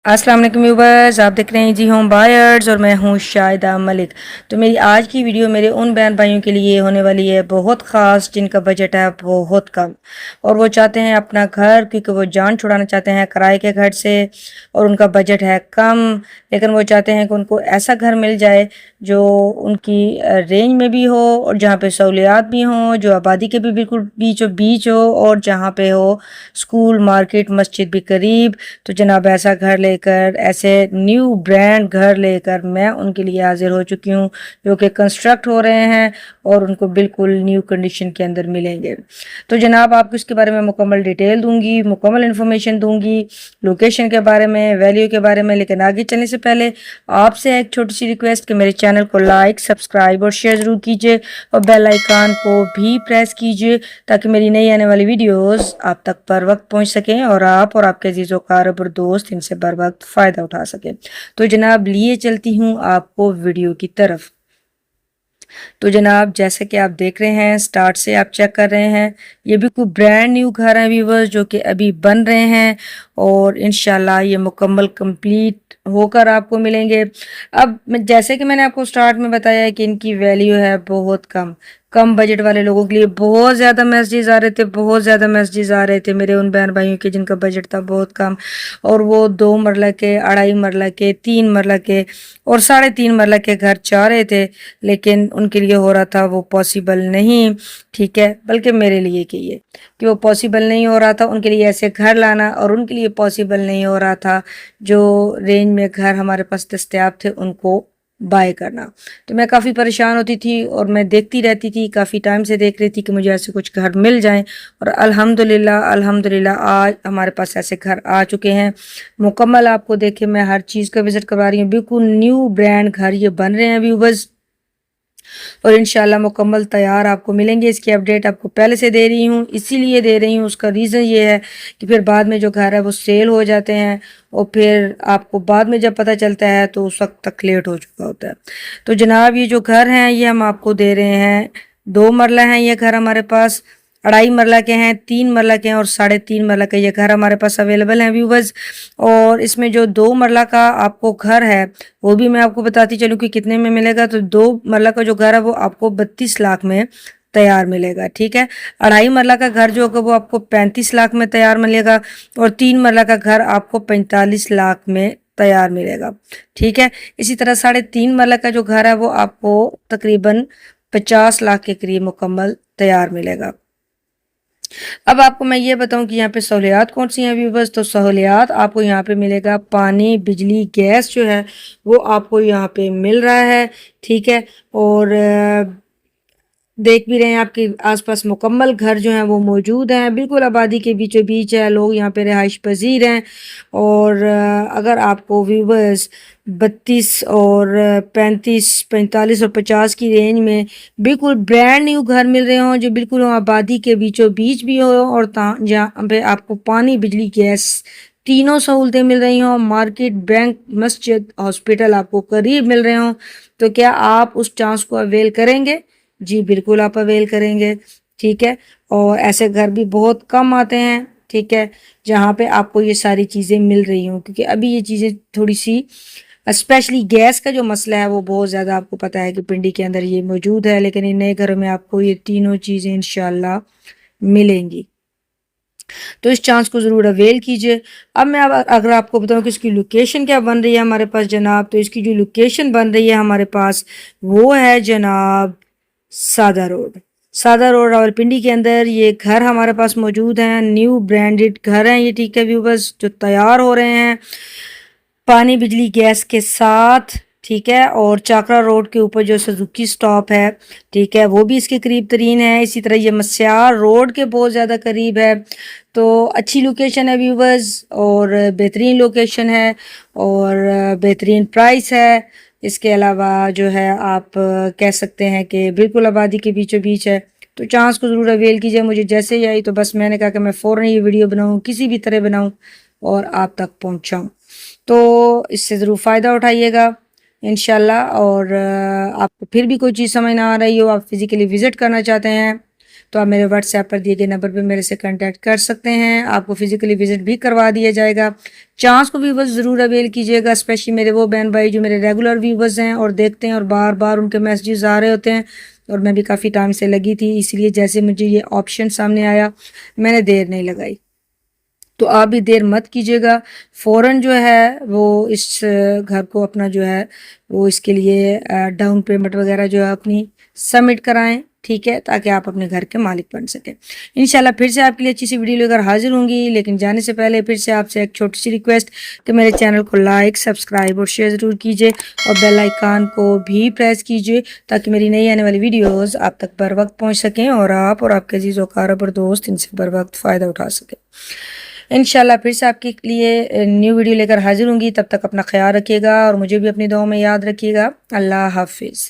अस्सलाम वालेकुम व्यूवर्स, आप देख रहे हैं जी होम बायर्स और मैं हूं शाहिदा मलिक। तो मेरी आज की वीडियो मेरे उन बहन भाइयों के लिए होने वाली है बहुत ख़ास, जिनका बजट है बहुत कम और वो चाहते हैं अपना घर, क्योंकि वो जान छुड़ाना चाहते हैं किराए के घर से और उनका बजट है कम। लेकिन वो चाहते हैं कि उनको ऐसा घर मिल जाए जो उनकी रेंज में भी हो और जहाँ पे सहूलियात भी हों, जो आबादी के भी बिल्कुल बीचों बीच हो और जहाँ पे हो स्कूल, मार्केट, मस्जिद भी करीब। तो जनाब ऐसा घर लेकर, ऐसे न्यू ब्रांड घर लेकर मैं उनके लिए हाजिर हो चुकी हूँ, जो कि कंस्ट्रक्ट हो रहे हैं और उनको बिल्कुल न्यू कंडीशन के अंदर मिलेंगे। तो जनाब आपको इसके बारे में मुकम्मल डिटेल दूंगी, मुकम्मल इन्फॉर्मेशन दूंगी, लोकेशन के बारे में, वैल्यू के बारे में। लेकिन आगे चलने से पहले आपसे एक छोटी सी रिक्वेस्ट कि मेरे चैनल को लाइक, सब्सक्राइब और शेयर ज़रूर कीजिए और बेल आइकन को भी प्रेस कीजिए, ताकि मेरी नई आने वाली वीडियोस आप तक पर वक्त पहुंच सकें और आप और आपके अजीज़ों कारब और दोस्त इनसे बर वक्त फ़ायदा उठा सकें। तो जनाब लिए चलती हूँ आपको वीडियो की तरफ। तो जनाब जैसे कि आप देख रहे हैं, स्टार्ट से आप चेक कर रहे हैं, ये बिल्कुल ब्रांड न्यू घर हैं व्यूवर्स, जो कि अभी बन रहे हैं और इंशाल्लाह ये मुकम्मल कंप्लीट होकर आपको मिलेंगे। अब जैसे कि मैंने आपको स्टार्ट में बताया है कि इनकी वैल्यू है बहुत कम। कम बजट वाले लोगों के लिए बहुत ज़्यादा मैसेजेस आ रहे थे, बहुत ज़्यादा मैसेजेस आ रहे थे मेरे उन बहन भाइयों के जिनका बजट था बहुत कम, और वो 2 मरला के, 2.5 मरला के, 3 मरला के और 3.5 मरला के घर चाह रहे थे। लेकिन उनके लिए हो रहा था वो पॉसिबल नहीं, ठीक है, बल्कि मेरे लिए कि वो पॉसिबल नहीं हो रहा था उनके लिए ऐसे घर लाना, और उनके लिए पॉसिबल नहीं हो रहा था जो रेंज में घर हमारे पास दस्तयाब थे उनको बाय करना। तो मैं काफ़ी परेशान होती थी और मैं देखती रहती थी, काफ़ी टाइम से देख रही थी कि मुझे ऐसे कुछ घर मिल जाएं, और अल्हम्दुलिल्लाह अल्हम्दुलिल्लाह आज हमारे पास ऐसे घर आ चुके हैं मुकम्मल। आपको देखे मैं हर चीज़ का विज़िट करवा रही हूँ, बिल्कुल न्यू ब्रांड घर ये बन रहे हैं व्यूवर्स, और इंशाल्लाह मुकम्मल तैयार आपको मिलेंगे। इसकी अपडेट आपको पहले से दे रही हूँ, इसीलिए दे रही हूँ, उसका रीज़न ये है कि फिर बाद में जो घर है वो सेल हो जाते हैं और फिर आपको बाद में जब पता चलता है तो उस वक्त तक लेट हो चुका होता है। तो जनाब ये जो घर हैं ये हम आपको दे रहे हैं, 2 मरला हैं ये घर हमारे पास, 2.5 मरला के हैं, 3 मरला के हैं और 3.5 मरला के ये घर हमारे पास अवेलेबल हैं व्यूवर्स। और इसमें जो 2 मरला का आपको घर है वो भी मैं आपको बताती चलूँ कि कितने में मिलेगा। तो 2 मरला का जो घर है वो आपको 32 लाख में तैयार मिलेगा, ठीक है। 2.5 मरला का घर जो होगा वो आपको 35 लाख में तैयार मिलेगा और 3 मरला का घर आपको 45 लाख में तैयार मिलेगा, ठीक है। इसी तरह 3.5 मरला का जो घर है वो आपको तकरीबन 50 लाख के करीब मुकम्मल तैयार मिलेगा। अब आपको मैं ये बताऊं कि यहाँ पे सहूलियात कौन सी हैं व्यूवर्स। तो सहूलियात आपको यहाँ पे मिलेगा, पानी, बिजली, गैस जो है वो आपको यहाँ पे मिल रहा है, ठीक है। और देख भी रहे हैं आपके आसपास मुकम्मल घर जो हैं वो मौजूद हैं, बिल्कुल आबादी के बीचों बीच है, लोग यहाँ पे रिहाइश पजीर हैं। और अगर आपको व्यूवर्स 32 और 35, 45 और 50 की रेंज में बिल्कुल ब्रांड न्यू घर मिल रहे हों, जो बिल्कुल आबादी के बीचों बीच भी हो और जहाँ पे आपको पानी, बिजली, गैस तीनों सहूलतें मिल रही हों, मार्केट, बैंक, मस्जिद, हॉस्पिटल आपको करीब मिल रहे हों, तो क्या आप उस चांस को अवेल करेंगे? जी बिल्कुल आप अवेल करेंगे, ठीक है। और ऐसे घर भी बहुत कम आते हैं, ठीक है, जहाँ पे आपको ये सारी चीज़ें मिल रही हों, क्योंकि अभी ये चीज़ें थोड़ी सी, स्पेशली गैस का जो मसला है वो बहुत ज़्यादा आपको पता है कि पिंडी के अंदर ये मौजूद है, लेकिन इन नए घरों में आपको ये तीनों चीज़ें इंशाल्लाह मिलेंगी। तो इस चांस को ज़रूर अवेल कीजिए। अब मैं अगर आपको बताऊं कि इसकी लोकेशन क्या बन रही है हमारे पास जनाब, तो इसकी जो लोकेशन बन रही है हमारे पास वो है जनाब सादा रोड। सादा रोड रावलपिंडी के अंदर ये घर हमारे पास मौजूद हैं, न्यू ब्रांडेड घर हैं ये, ठीक है व्यूवर्स, जो तैयार हो रहे हैं पानी, बिजली, गैस के साथ, ठीक है। और चाकरा रोड के ऊपर जो सुजुकी स्टॉप है, ठीक है, वो भी इसके करीब तरीन है। इसी तरह ये मस्यार रोड के बहुत ज़्यादा करीब है। तो अच्छी लोकेशन है व्यूवर्स, और बेहतरीन लोकेशन है और बेहतरीन प्राइस है। इसके अलावा जो है आप कह सकते हैं कि बिल्कुल आबादी के बीचों बीच है। तो चांस को ज़रूर अवेल कीजिए। मुझे जैसे ही आई तो बस मैंने कहा कि मैं फ़ौरन ये वीडियो बनाऊँ, किसी भी तरह बनाऊँ और आप तक पहुँचाऊँ। तो इससे ज़रूर फ़ायदा उठाइएगा इंशाल्लाह। और आपको फिर भी कोई चीज़ समझ ना आ रही हो, आप फिज़िकली विज़िट करना चाहते हैं तो आप मेरे व्हाट्सएप पर दिए गए नंबर पर मेरे से कांटेक्ट कर सकते हैं। आपको फिजिकली विजिट भी करवा दिया जाएगा। चांस को व्यूवर्स ज़रूर अवेल कीजिएगा, स्पेशली मेरे वो बहन भाई जो मेरे रेगुलर व्यूवर्स हैं और देखते हैं और बार बार उनके मैसेजेस आ रहे होते हैं। और मैं भी काफ़ी टाइम से लगी थी, इसलिए जैसे मुझे ये ऑप्शन सामने आया मैंने देर नहीं लगाई। तो आप भी देर मत कीजिएगा, फ़ौरन जो है वो इस घर को अपना जो है वो इसके लिए डाउन पेमेंट वगैरह जो है अपनी सबमिट कराएं, ठीक है, ताकि आप अपने घर के मालिक बन सकें। इंशाल्लाह फिर से आपके लिए अच्छी सी वीडियो लेकर हाजिर होंगी, लेकिन जाने से पहले फिर से आपसे एक छोटी सी रिक्वेस्ट कि मेरे चैनल को लाइक, सब्सक्राइब और शेयर ज़रूर कीजिए और बेल आइकान को भी प्रेस कीजिए ताकि मेरी नई आने वाली वीडियोज़ आप तक बर वक्त पहुँच सकें और आप और आपके अजीज़ वकार और दोस्त इनसे बर वक्त फ़ायदा उठा सकें। इंशाल्लाह फिर से आपके लिए न्यू वीडियो लेकर हाजिर होंगी। तब तक अपना ख्याल रखिएगा और मुझे भी अपनी दुआओं में याद रखिएगा। अल्लाह हाफिज़।